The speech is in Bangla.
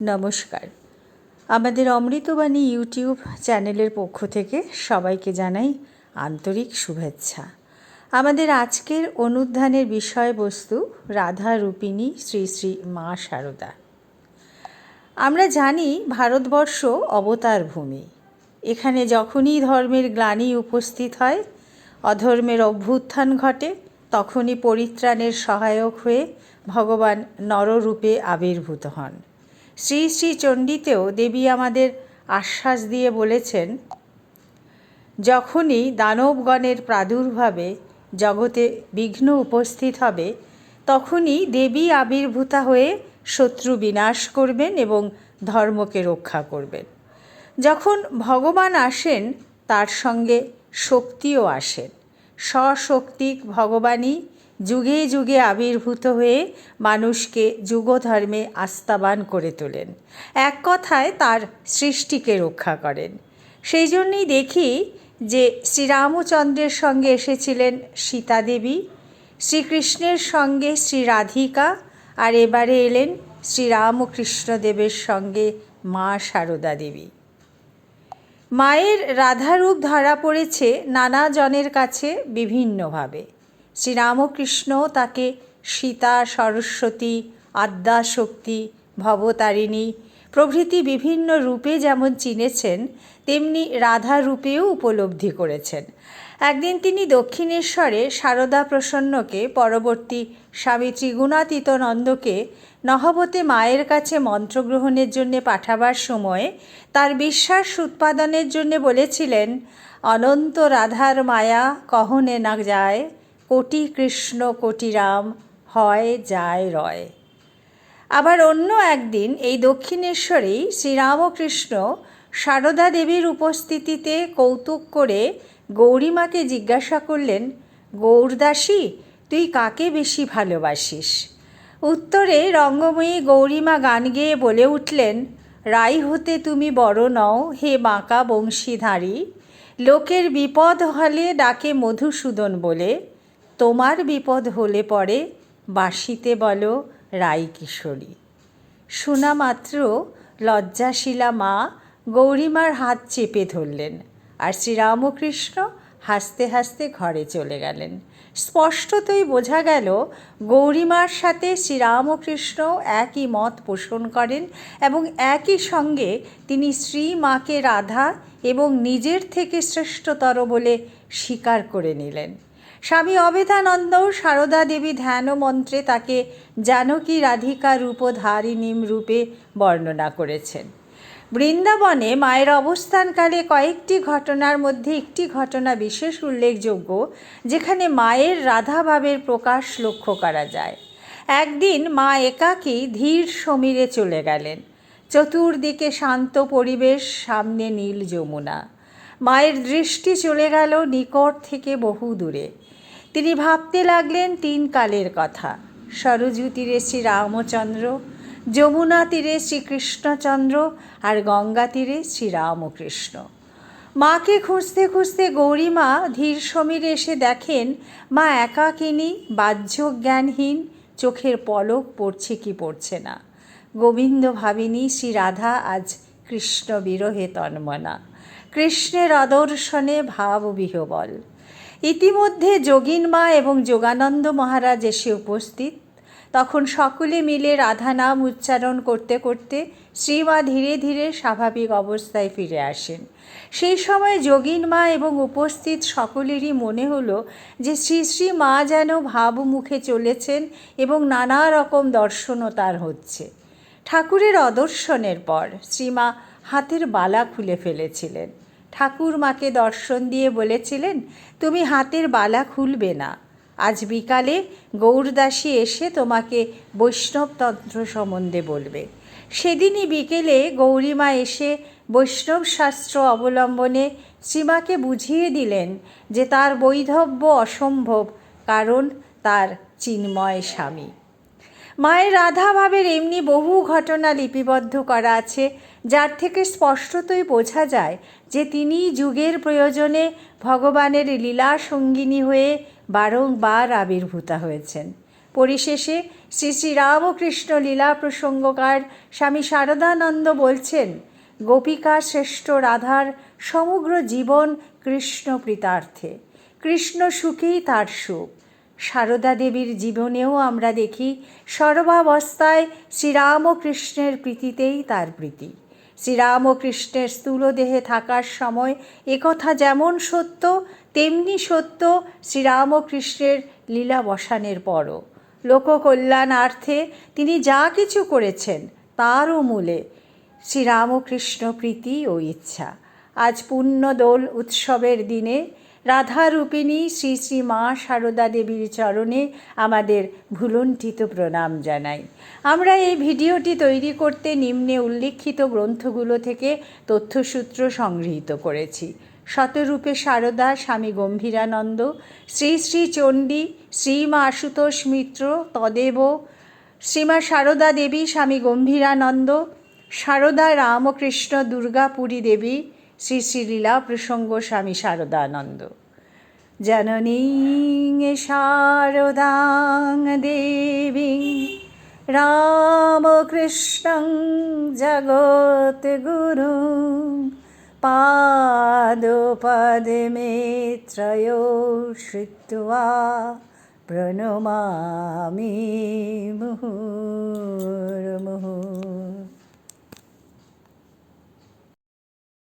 নমস্কার। আমাদের অমৃতবাণী ইউটিউব চ্যানেলের পক্ষ থেকে সবাইকে জানাই আন্তরিক শুভেচ্ছা। আমাদের আজকের অনুধ্যানের বিষয়বস্তু রাধা রূপিণী শ্রী শ্রী মা শারদা। আমরা জানি ভারতবর্ষ অবতার ভূমি। এখানে যখনই ধর্মের গ্লানি উপস্থিত হয়, অধর্মের অভ্যুত্থান ঘটে, তখনই পরিত্রাণের সহায়ক হয়ে ভগবান নররূপে আবির্ভূত হন। শ্রী শ্রী চণ্ডীতেও দেবী আমাদের আশ্বাস দিয়ে বলেছেন, যখনই দানবগণের প্রাদুর্ভাবে জগতে বিঘ্ন উপস্থিত হবে, তখনই দেবী আবির্ভূতা হয়ে শত্রু বিনাশ করবেন এবং ধর্মকে রক্ষা করবেন। যখন ভগবান আসেন, তার সঙ্গে শক্তিও আসেন। সশক্তিক ভগবানই যুগে যুগে আবির্ভূত হয়ে মানুষকে যুগধর্মে আস্থাবান করে তোলেন। এক কথায় তার সৃষ্টিকে রক্ষা করেন। সেই জন্যই দেখি যে শ্রীরামচন্দ্রের সঙ্গে এসেছিলেন সীতা দেবী, শ্রীকৃষ্ণের সঙ্গে শ্রী রাধিকা, আর এবারে এলেন শ্রীরামকৃষ্ণদেবের সঙ্গে মা শারদা দেবী। মায়ের রাধারূপ ধরা পড়েছে নানা জনের কাছে বিভিন্নভাবে। শ্রীরামকৃষ্ণ তাকে সীতা, সরস্বতী, আদ্যাশক্তি, ভবতারিণী প্রভৃতি বিভিন্ন রূপে যেমন চিনেছেন, তেমনি রাধা রূপেও উপলব্ধি করেছেন। একদিন তিনি দক্ষিণেশ্বরে শারদা প্রসন্নকে, পরবর্তী স্বামী ত্রিগুণাতীতানন্দকে নহবতে মায়ের কাছে মন্ত্রগ্রহণের জন্য পাঠাবার সময় তার বিশ্বাস উৎপাদনের জন্য বলেছিলেন, অনন্ত রাধার মায়া কহনে না যায়, কোটি কৃষ্ণ কোটি রাম হয় যায় রয়। আবার অন্য একদিন এই দক্ষিণেশ্বরেই শ্রীরামকৃষ্ণ শারদা দেবীর উপস্থিতিতে কৌতুক করে গৌরীমাকে জিজ্ঞাসা করলেন, গৌরদাসী, তুই কাকে বেশি ভালোবাসিস? উত্তরে রঙ্গময়ী গৌরীমা গান গেয়ে বলে উঠলেন, রাই হতে তুমি বড় নও হে বাঁকা বংশীধারী, লোকের বিপদ হলে ডাকে মধুসূদন বলে, তোমার বিপদ হলে পরে বাঁশিতে বলো রাই কিশোরী। শোনা মাত্র লজ্জাশীলা মা গৌরীমার হাত চেপে ধরলেন, আর শ্রীরামকৃষ্ণ হাসতে হাসতে ঘরে চলে গেলেন। স্পষ্টতই বোঝা গেল গৌরীমার সাথে শ্রীরামকৃষ্ণ একই মত পোষণ করেন এবং একই সঙ্গে তিনি শ্রীমাকে রাধা এবং নিজের থেকে শ্রেষ্ঠতর বলে স্বীকার করে নিলেন। স্বামী অভেদানন্দও সারদা দেবী ধ্যান মন্ত্রে তাকে জানকী রাধিকা রূপধারিণীম রূপে বর্ণনা করেছেন। বৃন্দাবনে মায়ের অবস্থানকালে কয়েকটি ঘটনার মধ্যে একটি ঘটনা বিশেষ উল্লেখযোগ্য, যেখানে মায়ের রাধাভাবের প্রকাশ লক্ষ্য করা যায়। একদিন মা একাকী ধীর সমীরে চলে গেলেন। চতুর্দিকে শান্ত পরিবেশ, সামনে নীল যমুনা। মায়ের দৃষ্টি চলে গেল নিকট থেকে বহু দূরে। তিনি ভাবতে লাগলেন তিন কালের কথা। সরযূ তীরে শ্রীরামচন্দ্র, যমুনা তীরে শ্রীকৃষ্ণচন্দ্র, আর গঙ্গা তীরে শ্রীরামকৃষ্ণ। মাকে খুঁজতে খুঁজতে গৌরীমা ধীর সমীরে এসে দেখেন মা একাকিনী, বাহ্য জ্ঞানহীন, চোখের পলক পড়ছে কি পড়ছে না। গোবিন্দ ভাবিনী শ্রী রাধা আজ কৃষ্ণ বিরহে তন্মনা, কৃষ্ণের অদর্শনে ভাব বিহবল। ইতিমধ্যে যোগিন মা এবং যোগানন্দ মহারাজ এসে উপস্থিত। তখন সকলে মিলে রাধা নাম উচ্চারণ করতে করতে শ্রীমা ধীরে ধীরে স্বাভাবিক অবস্থায় ফিরে আসেন। সেই সময় যোগিন মা এবং উপস্থিত সকলেরই মনে হলো যে শ্রী শ্রী মা যেন ভাবমুখে চলেছেন এবং নানা রকম দর্শনও তার হচ্ছে। ঠাকুরের অদর্শনের পর শ্রীমা হাতের বালা খুলে ফেলেছিলেন। ঠাকুর মাকে দর্শন দিয়ে বলেছিলেন, তুমি হাতের বালা খুলবে না, আজ বিকালে গৌরদাসী এসে তোমাকে বৈষ্ণবতন্ত্র সম্বন্ধে বলবে। সেদিনই বিকেলে গৌরীমা এসে বৈষ্ণব শাস্ত্র অবলম্বনে শ্রীমাকে বুঝিয়ে দিলেন যে তার বৈধব্য অসম্ভব, কারণ তার চিন্ময় স্বামী। মায়ের রাধাভাবের এমনি বহু ঘটনা লিপিবদ্ধ করা আছে, যার থেকে স্পষ্টতই বোঝা যায় যে তিনি যুগের প্রয়োজনে ভগবানের লীলা সঙ্গিনী হয়ে বারংবার আবির্ভূতা হয়েছেন। পরিশেষে শ্রী শ্রী রামকৃষ্ণ লীলা প্রসঙ্গকার স্বামী শারদানন্দ বলছেন, গোপিকা শ্রেষ্ঠ রাধার সমগ্র জীবন কৃষ্ণ প্রীতার্থে, কৃষ্ণ সুখেই তার সুখ। সারদা দেবীর জীবনেও আমরা দেখি সর্বাবস্থায় শ্রীরামকৃষ্ণের প্রীতিতেই তার প্রীতি। শ্রীরামকৃষ্ণের স্থূল দেহে থাকার সময় একথা যেমন সত্য, তেমনি সত্য শ্রীরামকৃষ্ণের লীলাবসানের পরও। লোককল্যাণার্থে তিনি যা কিছু করেছেন তারও মূলে শ্রীরামকৃষ্ণ প্রীতি ও ইচ্ছা। আজ পুণ্যদোল উৎসবের দিনে রাধারূপিণী শ্রী শ্রী মা সারদা দেবীর চরণে আমাদের ভুলুণ্ঠিত প্রণাম জানাই। আমরা এই ভিডিওটি তৈরি করতে নিম্নে উল্লিখিত গ্রন্থগুলো থেকে তথ্যসূত্র সংগৃহীত করেছি। শতরূপে সারদা স্বামী গম্ভীরানন্দ, শ্রী শ্রী চণ্ডী শ্রীমা আশুতোষ মিত্র তদেব, শ্রীমা সারদা দেবী স্বামী গম্ভীরানন্দ, সারদা রামকৃষ্ণ দুর্গাপুরী দেবী, শ্রী শ্রী লীলা প্রসঙ্গ স্বামী শারদানন্দ। জননীং শারদাং দেবীং রামকৃষ্ণং জগদ্গুরুং পাদপদ্মে ত্রয়ো শ্রিত্বা প্রণমামি মুহুর্মুহুঃ।